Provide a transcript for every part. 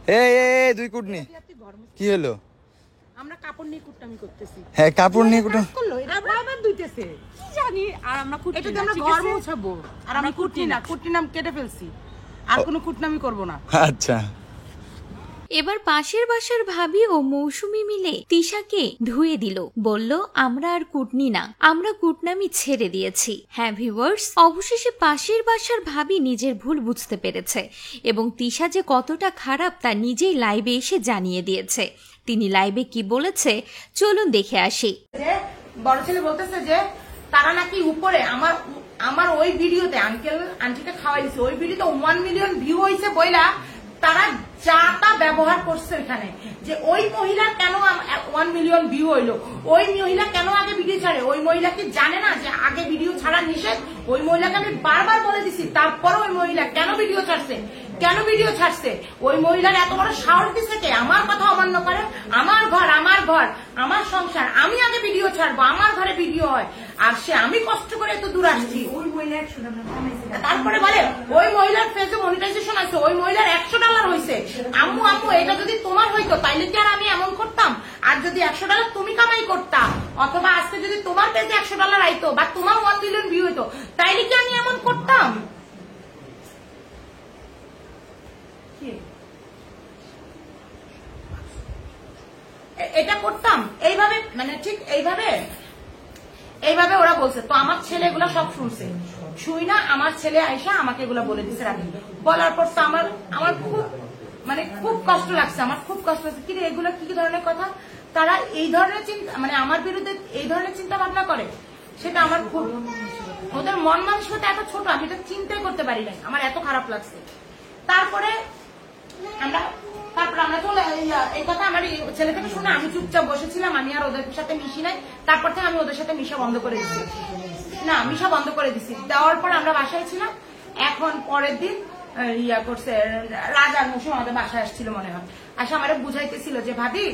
এই দুই কুটনি কি হলো? আমরা কাপড় নিয়ে কুটনামি করতেছি। হ্যাঁ কাপড় নিয়ে কুটনামি করলো, এটা বারবার দুইতেছে। কি জানি, আর আমরা কুটনি এটা না, আমরা ঠিক ঘর আছে? মোছাবো, আর আমি কুটনি না, কুটনি নাম কেটে ফেলছি, আর কোনো কুটনামি করব না। আচ্ছা। এবার পাশের বাসার ভাবি ও মৌসুমী মিলে তিশাকে ধুয়ে দিল, বলল আমরা আর কুটনি না, আমরা কুটনামি ছেড়ে দিয়েছি। হ্যাঁ ভিউয়ার্স, অবশেষে পাশের বাসার ভাবি নিজের ভুল বুঝতে পেরেছে এবং তিশা যে কতটা খারাপ তা নিজেই লাইভে এসে জানিয়ে দিয়েছে। তিনি লাইভে কি বলেছে চলুন দেখে আসি। বড় ছেলে বলতেছে যে তারা নাকি উপরে আমার ওই ভিডিওতে আঙ্কেল আন্টিকে খাওয়াইছে, ওই ভিডিওতে 1 মিলিয়ন ভিউ হয়েছে বইলা তারা যা তা ব্যবহার করছে এখানে, যে ওই মহিলা কেন 1 মিলিয়ন ভিউ হইলো, ওই মহিলা কেন আগে ভিডিও ছাড়ে, ওই মহিলা কি জানে না যে আগে ভিডিও ছাড়া নিষেধ? ওই মহিলাকে আমি বারবার বলে দিছি, তারপরে ওই মহিলা কেন ভিডিও ছাড়ছে, কেন ভিডিও ছাড়ছে? ওই মহিলার এত বড় সাহস দিচ্ছে কে আমার কথা অমান্য করে? আমার ঘর আমার সংসার, আমি আগে ভিডিও ছাড়বো, আমার ঘরে ভিডিও হয়, আর সে আমি কষ্ট করে এত দূর আসছি। তারপরে বলে ওই মহিলার ফেসে মনিটাইজেশন আছে, ওই মহিলার $100 হয়েছে। আম্মু এটা যদি তোমার হইতো তাইলে কি আর আমি এমন করতাম? আর যদি $100 তুমি কামাই করতা, অথবা আজকে যদি তোমার পেজে $100 আইতো বা তোমার 1 মিলিয়ন ভিউ হইতো, তাইলে কি আমি এমন করতাম? এটা করতাম এইভাবে, মানে ঠিক এইভাবে ওরা বলছে। তো আমার ছেলে এগুলো সব শুনছে, শুই না আমার ছেলে আয়সা আমাকে এগুলো বলে দিচ্ছে রাখি। বলার পর তো আমার খুব কষ্ট লাগছে, আমার খুব কষ্ট লাগছে। কি এগুলো কি ধরনের কথা? তারা এই ধরনের চিন্তা, মানে আমার বিরুদ্ধে এই ধরনের চিন্তা ভাবনা করে, সেটা আমার খুব, ওদের মন মানসিকতা এত ছোট, আমি এটা চিন্তাই করতে পারি নাই, আমার এত খারাপ লাগছে। তারপরে আমরা চলে এই কথা আমার ছেলে থেকে শুনে আমি চুপচাপ বসেছিলাম, আমি আর ওদের সাথে মিশি নাই। তারপর থেকে আমি ওদের সাথে মিশা বন্ধ করে দিচ্ছি, দেওয়ার পর আমরা বাসায় ছিলাম। এখন পরের দিন করছে রাজার মৌসুম আমাদের বাসায় আসছিল মনে হয়, আসে আমার বুঝাইতেছিল যে ভাবি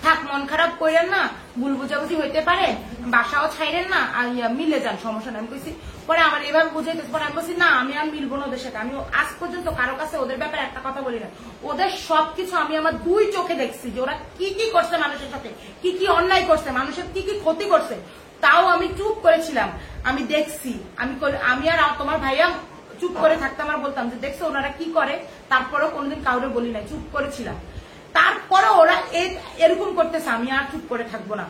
থাক, মন খারাপ করেন না, ভুল বুঝাবুঝি হইতে পারে, বাসাও ছাইরেন না, আর মিলে যান, সমস্যা নেই। আমি কইছি, পরে আমার এভাবে বুঝাইতেছে, পরে আমি বলছি না আমি আর মিলবো না ওদের সাথে। আমি আজ পর্যন্ত কারো কাছে ওদের ব্যাপারে একটা কথা বলি না। ওদের সবকিছু আমি আমার 2 চোখে দেখছি, যে ওরা কি কি করছে মানুষের সাথে, কি কি অন্যায় করছে, মানুষের কি কি ক্ষতি করছে, তাও আমি চুপ করেছিলাম। আমি দেখছি, আমি আর তোমার ভাইয়া চুপ করে থাকতাম, আর বলতাম যে দেখছো ওনারা কি করে, তারপরেও কোনোদিন কাউরে বলি নাই, চুপ করেছিলাম। তারপরে ওরা এরকম করতেছে, আমি আর চুপ করে থাকবো না।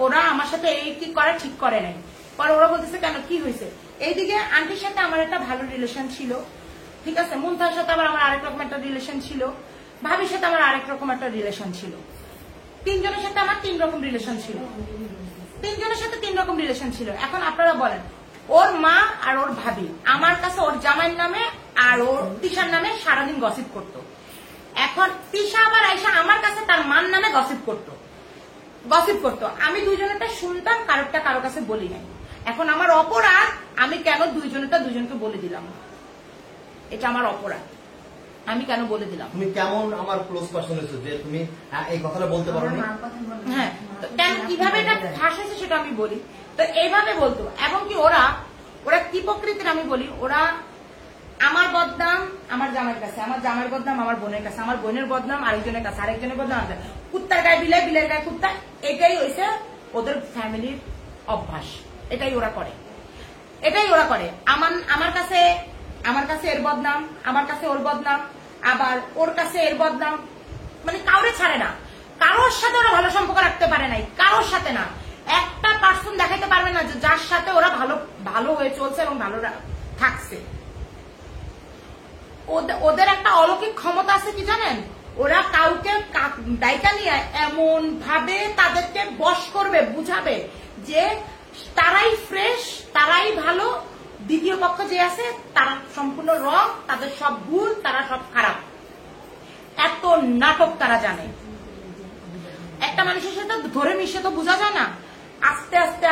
ওরা আমার সাথে এই কি করে ঠিক করে নাই। পরে ওরা বলতেছে কেন, কি হয়েছে? এইদিকে আন্টির সাথে আমার একটা ভালো রিলেশন ছিল, ঠিক আছে, মুনতাহার সাথে আবার আমার আরেক রকম একটা রিলেশন ছিল, ভাবির সাথে আমার আরেক রকম একটা রিলেশন ছিল, 3 জনের সাথে আমার 3 রকম রিলেশন ছিল, 3 জনের সাথে 3 রকম রিলেশন ছিল। এখন আপনারা বলেন, ওর মা আর ওর ভাবি আমার কাছে ওর জামাইয়ের নামে আর ওর তিশার নামে সারাদিন গসিপ করতো। এখন তিশা আবার আয়সা আমার কাছে তার মান নামে গসিপ করতো। আমি দুইজনেরটা শুনতাম, কারো কাছে বলি নাই। এখন আমার অপরাধ, আমি কেন দুইজনকে বলে দিলাম, এটা আমার অপরাধ, আমি কেন বলে দিলাম। তুমি কেমন আমার ক্লোজ পারসন হয়েছো যে তুমি এই কথাটা বলতে পারো না? হ্যাঁ, কেন কিভাবে এটা ফাঁস হয়েছে সেটা আমি বলি। তো এইভাবে বলতো, এবং কি ওরা কি প্রকৃতির আমি বলি, ওরা আমার বদনাম আমার জামাইয়ের কাছে, আমার জামাইয়ের বদনাম আমার বোনের কাছে, আমার বোনের বদনাম আরেকজনের কাছে, আরেকজনের বদনাম আমাদের, কুত্তার গায়ে বিলাই, বিলের গায়ে কুত্তা, এটাই হয়েছে ওদের ফ্যামিলির অভ্যাস, এটাই ওরা করে। আমার কাছে এর বদনাম, আমার কাছে ওর বদনাম, আবার ওর কাছে এর বদনাম, মানে কাউরে ছাড়ে না, কারোর সাথে ওরা ভালো সম্পর্ক রাখতে পারে নাই, কারোর সাথে না। একটা পার্সন দেখাতে পারবে না যে যার সাথে ওরা ভালো হয়ে চলছে এবং ভালো থাকছে। ওদের একটা অলৌকিক ক্ষমতা আছে কি জানেন? ওরা কাউকে দায়িত্ব নিয়ে এমন ভাবে তাদেরকে বশ করবে, বুঝাবে যে তারাই ফ্রেশ, তারাই ভালো, দ্বিতীয় পক্ষ যে আছে তারা সম্পূর্ণ রং, তাদের সব ভুল, তারা সব খারাপ। এত নাটক তারা জানে। একটা মানুষের সাথে ধরে মিশে তো বোঝা যায় না। আস্তে আস্তে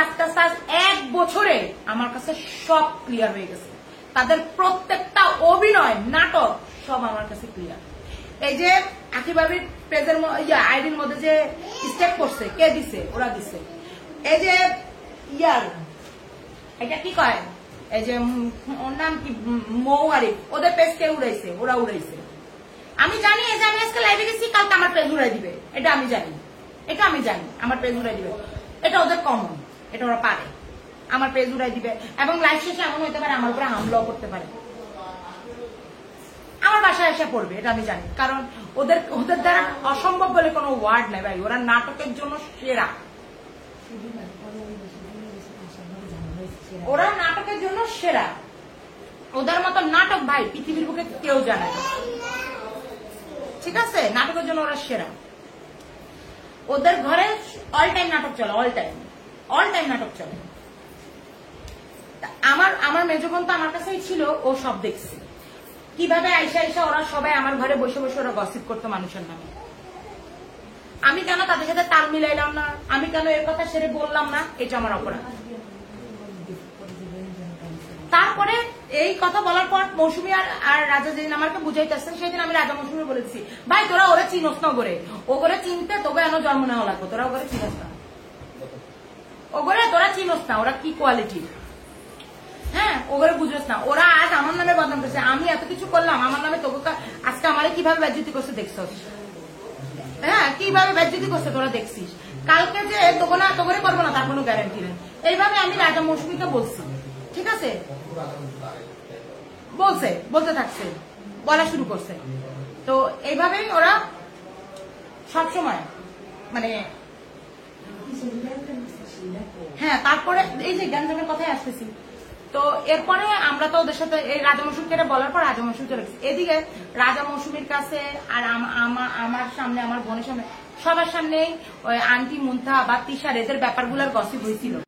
1 বছরে আমার কাছে সব ক্লিয়ার হয়ে গেছে। তাদের প্রত্যেকটা অভিনয়, নাটক সব আমার কাছে ক্লিয়ার। এই যে আকিবাবির পেজের আইডির মধ্যে যে স্টেপ করছে, কে দিছে? ওরা দিছে। এই যে এটা কি কয়, এই যে ওর নাম কি, মৌ আরিফ, ওদের পেজ কে উড়াইছে? ওরা উড়াইছে। আমি জানি এই যে আমি আজকে লাইভে গেছি, কালকে আমার পেজ উড়াই দিবে, এটা আমি জানি, আমার পেজ উড়াই দিবে, এটা ওদের কমন, এটা ওরা পারে, আমার পেজ উড়াই দিবে। এবং লাইভ শেষে এমন হইতে পারে আমার উপরে হামলাও করতে পারে, আমার বাসায় এসে পড়বে, এটা আমি জানি। কারণ ওদের দ্বারা অসম্ভব বলে কোনো ওয়ার্ড নাই ভাই, ওরা নাটকের জন্য সেরা, ওরা নাটকের জন্য সেরা, ওদের মতো নাটক ভাই পৃথিবীর বুকে কেউ জানে না, ঠিক আছে? নাটকের জন্য ওরা সেরা, ওদের ঘরে অল টাইম নাটক চলে, অল টাইম নাটক চলে। আমার মেজো বোন তো আমার কাছেই ছিল, ও সব দেখছে কিভাবে আইসা ওরা সবাই আমার ঘরে বসে বসে ওরা গসিপ করতো মানুষের নামে। আমি কেন তাদের সাথে তাল মিলাইলাম না, আমি কেন এর কথা সেরে বললাম না, এটা আমার অপরাধ। তারপরে এই কথা বলার পর মৌসুমী আর রাজা যেদিন আমাকে বুঝাইতেছেন, সেদিন আমি রাজা মৌসুমী বলেছি, ভাই তোরা ওরা চিনস না, ও করে চিনতে তোকে এনে জন্ম নেওয়া লাগবে, তোরা ওরে চিনস না, তোরা চিনস না, ওরা কি কোয়ালিটি, হ্যাঁ ওগুলো বুঝোস না। ওরা আজ আমার নামে বদনাম করছে, আমি এত কিছু করলাম আমার নামে, তোকে আজকে আমারে কিভাবে বেজ্জতি করছে দেখছস, হ্যাঁ কিভাবে বেজ্জতি করছে তোরা দেখছিস, কালকে যে তোকে করবো না তার কোনো গ্যারান্টি নেই। এইভাবে আমি রাজা মৌসুমীকে বলছি, ঠিক আছে? বলতে থাকছে, বলা শুরু করছে। তো এইভাবেই ওরা সবসময় মানে, হ্যাঁ তারপরে এই যে গ্যাঞ্জামের কথাই আসতেছি। তো এরপরে আমরা তো ওদের সাথে এই রাজা মৌসুমীকে বলার পর রাজা মৌসুমী চলে গেছে। এদিকে রাজা মৌসুমীর কাছে আর আমার সামনে, আমার বোনের সামনে, সবার সামনেই ওই আন্টি মুন্থা বা তিশার এদের ব্যাপারগুলোর গসিপ হয়েছিল।